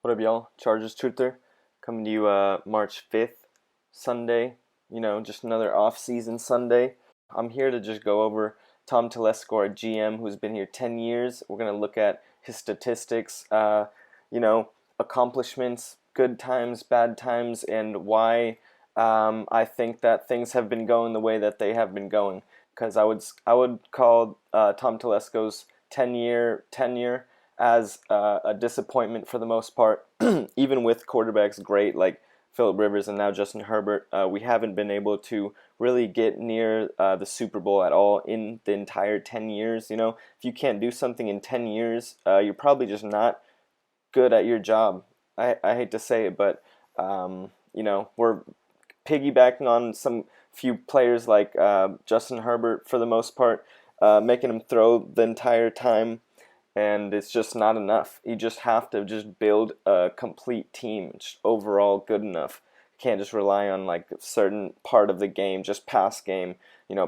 What up, y'all? Chargers Truther coming to you March 5th, Sunday. Just another off-season Sunday. I'm here to just go over Tom Telesco, our GM, who's been here 10 years. We're going to look at his statistics, accomplishments, good times, bad times, and why I think that things have been going the way that they have been going. Because I would call Tom Telesco's 10-year tenure as a disappointment for the most part. Even with quarterbacks great like Philip Rivers and now Justin Herbert, we haven't been able to really get near the Super Bowl at all in the entire 10 years. If you can't do something in 10 years, you're probably just not good at your job. I hate to say it, but we're piggybacking on some few players like Justin Herbert for the most part, making him throw the entire time, and it's just not enough. You just have to just build a complete team, just overall good enough. You can't just rely on like a certain part of the game, just pass game,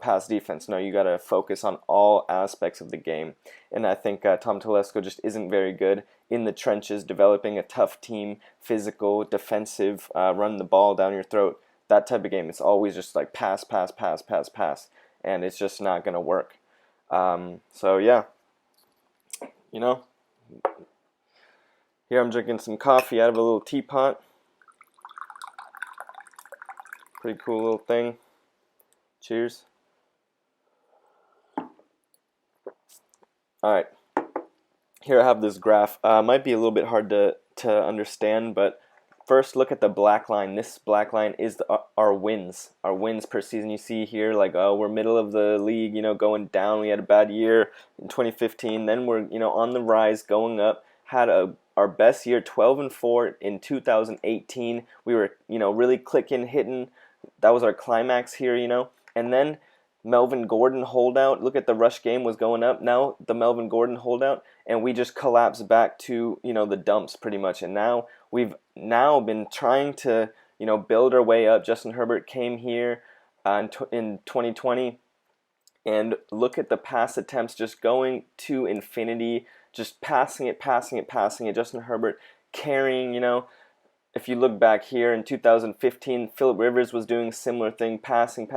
pass defense. No, you got to focus on all aspects of the game. And I think Tom Telesco just isn't very good in the trenches, developing a tough team, physical, defensive, run the ball down your throat. That type of game. It's always just like pass, pass, pass, pass, pass, and it's just not gonna work. So yeah, you know, here I'm drinking some coffee out of a little teapot. Pretty cool little thing. Cheers. All right, here I have this graph. Might be a little bit hard to understand, but first, look at the black line. This black line is our wins. Our wins per season. You see here, like, oh, we're middle of the league, going down. We had a bad year in 2015. Then we're, on the rise, going up. Had our best year, 12-4 in 2018. We were, really clicking, hitting. That was our climax here, And then Melvin Gordon holdout. Look at the rush game was going up. Now the Melvin Gordon holdout, and we just collapsed back to, the dumps pretty much. And now we've been trying to, build our way up. Justin Herbert came here in 2020, and look at the pass attempts just going to infinity, just passing it. Justin Herbert carrying, If you look back here in 2015, Philip Rivers was doing a similar thing, passing,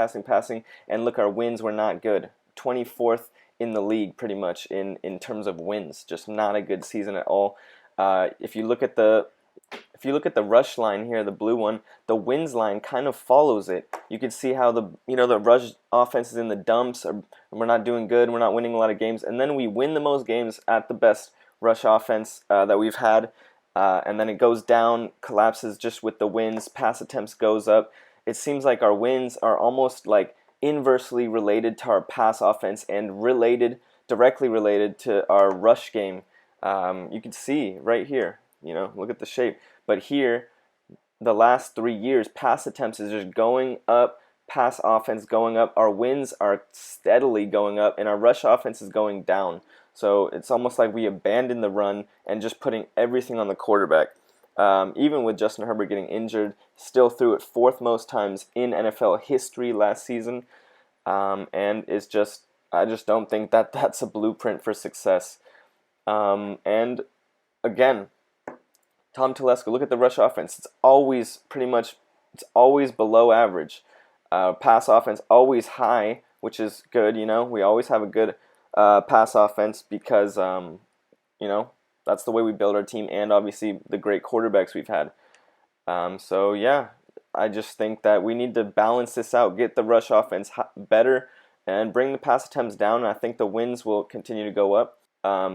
and look, our wins were not good. 24th in the league pretty much in terms of wins. Just not a good season at all. If you look at the rush line here, the blue one, the wins line kind of follows it. You can see how the rush offense is in the dumps, and we're not doing good. We're not winning a lot of games, and then we win the most games at the best rush offense that we've had. And then it goes down, collapses just with the wins, pass attempts goes up. It seems like our wins are almost like inversely related to our pass offense and directly related to our rush game. You can see right here, look at the shape. But here, the last 3 years, pass attempts is just going up, pass offense going up. Our wins are steadily going up, and our rush offense is going down. So it's almost like we abandoned the run and just putting everything on the quarterback. Even with Justin Herbert getting injured, still threw it fourth most times in NFL history last season. And I just don't think that that's a blueprint for success. And again, Tom Telesco, look at the rush offense. It's always below average. Pass offense always high, which is good. We always have a good pass offense because that's the way we build our team, and obviously the great quarterbacks we've had. So yeah, I just think that we need to balance this out, get the rush offense better, and bring the pass attempts down. And I think the wins will continue to go up.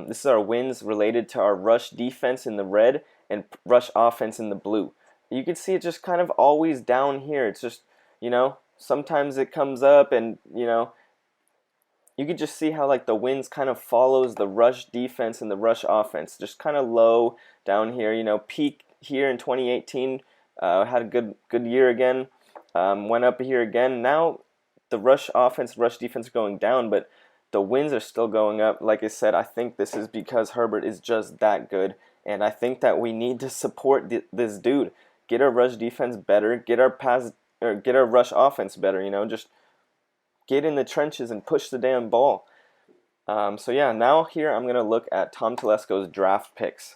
This is our wins related to our rush defense in the red and rush offense in the blue. You can see it just kind of always down here. It's just, sometimes it comes up, and you can just see how like the wins kind of follows the rush defense and the rush offense. Just kind of low down here, peak here in 2018, had a good year again, went up here again. Now the rush offense, rush defense are going down, but the wins are still going up. Like I said, I think this is because Herbert is just that good, and I think that we need to support this dude. Get our rush defense better, get our rush offense better. Just get in the trenches and push the damn ball. So yeah, now here I'm going to look at Tom Telesco's draft picks.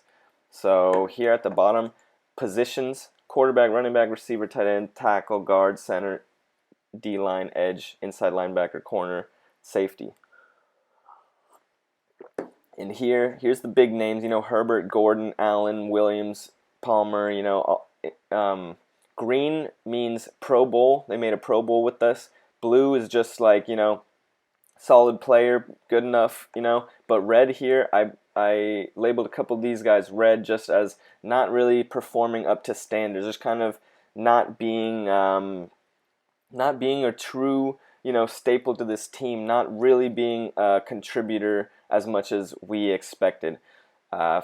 So here at the bottom, positions: quarterback, running back, receiver, tight end, tackle, guard, center, D-line, edge, inside linebacker, corner, safety. And here's the big names, Herbert, Gordon, Allen, Williams, Palmer, green means Pro Bowl. They made a Pro Bowl with us. Blue is just like, solid player, good enough, But red here, I labeled a couple of these guys red just as not really performing up to standards, just kind of not being a true, staple to this team, not really being a contributor as much as we expected.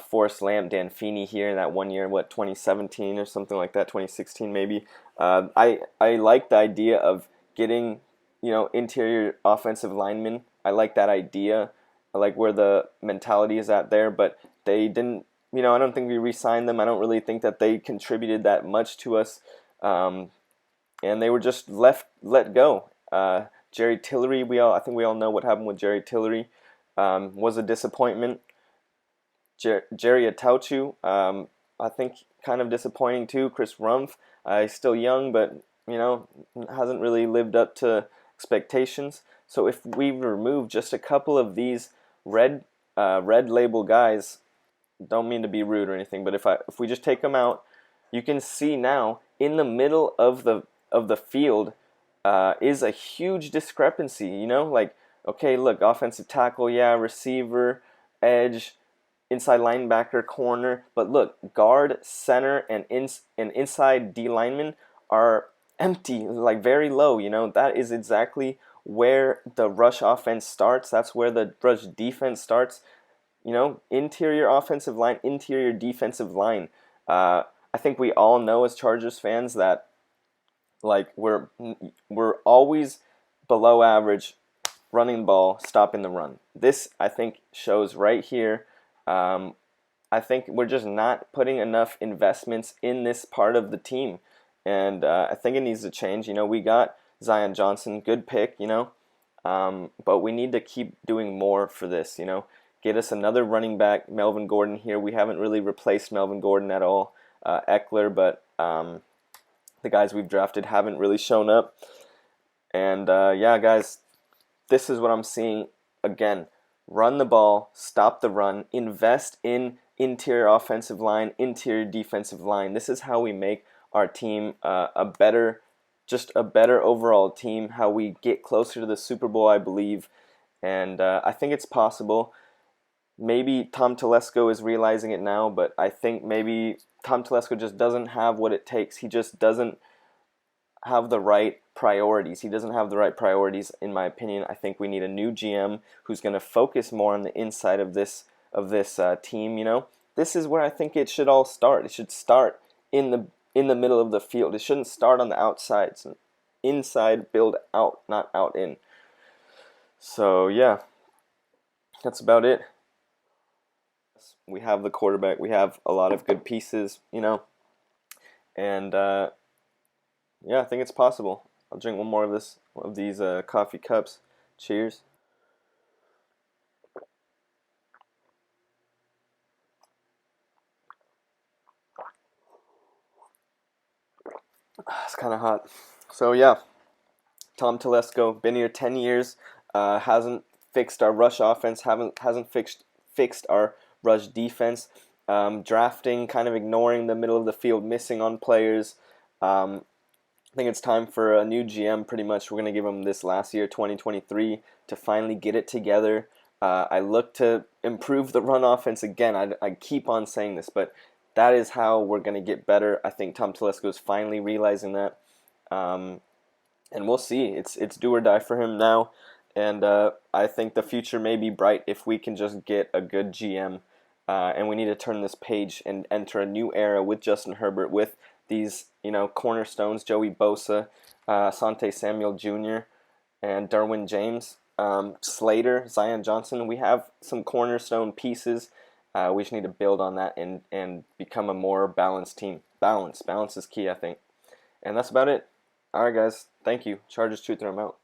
Forrest Lamp, Dan Feeney here in that 1 year, 2017 or something like that, 2016 maybe. I like the idea of getting, interior offensive linemen. I like that idea. I like where the mentality is at there, but they didn't, I don't think we re-signed them. I don't really think that they contributed that much to us. And they were just let go. Jerry Tillery, I think we all know what happened with Jerry Tillery. Was a disappointment. Jerry Atauchu, I think kind of disappointing too. Chris Rumpf, he's still young, but hasn't really lived up to expectations. So if we remove just a couple of these red label guys, don't mean to be rude or anything, but if we just take them out, you can see now in the middle of the field is a huge discrepancy. Like, okay, look, offensive tackle, yeah, receiver, edge, inside linebacker, corner, but look, guard, center, and inside D linemen are empty, like very low. That is exactly where the rush offense starts. That's where the rush defense starts. Interior offensive line, interior defensive line. I think we all know as Chargers fans that, like, we're always below average running the ball, stopping the run. This, I think, shows right here. I think we're just not putting enough investments in this part of the team, and I think it needs to change. We got Zion Johnson, good pick, but we need to keep doing more for this. Get us another running back, Melvin Gordon here. We haven't really replaced Melvin Gordon at all. Eckler, but the guys we've drafted haven't really shown up. And yeah, guys, this is what I'm seeing again. Run the ball, stop the run, invest in interior offensive line, interior defensive line. This is how we make our team a better overall team, how we get closer to the Super Bowl, I believe. And I think it's possible. Maybe Tom Telesco is realizing it now, but I think maybe Tom Telesco just doesn't have what it takes. He just doesn't have the right priorities. He doesn't have the right priorities, in my opinion. I think we need a new GM who's going to focus more on the inside of this team. This is where I think it should all start. It should start in the middle of the field. It shouldn't start on the outside. It's inside, build out, not out in. So yeah, that's about it. We have the quarterback. We have a lot of good pieces, and yeah, I think it's possible. I'll drink one more of these coffee cups. Cheers. It's kind of hot. So yeah, Tom Telesco, been here 10 years, hasn't fixed our rush offense, hasn't fixed our rush defense, drafting, kind of ignoring the middle of the field, missing on players. I think it's time for a new GM, pretty much. We're going to give him this last year, 2023, to finally get it together. I look to improve the run offense again. I keep on saying this, but that is how we're going to get better. I think Tom Telesco is finally realizing that. And we'll see. It's do or die for him now. And I think the future may be bright if we can just get a good GM. And we need to turn this page and enter a new era with Justin Herbert, with these, cornerstones, Joey Bosa, Asante Samuel Jr., and Derwin James, Slater, Zion Johnson. We have some cornerstone pieces. We just need to build on that and become a more balanced team. Balance is key, I think. And that's about it. All right, guys. Thank you. Chargers Truth, and I'm out.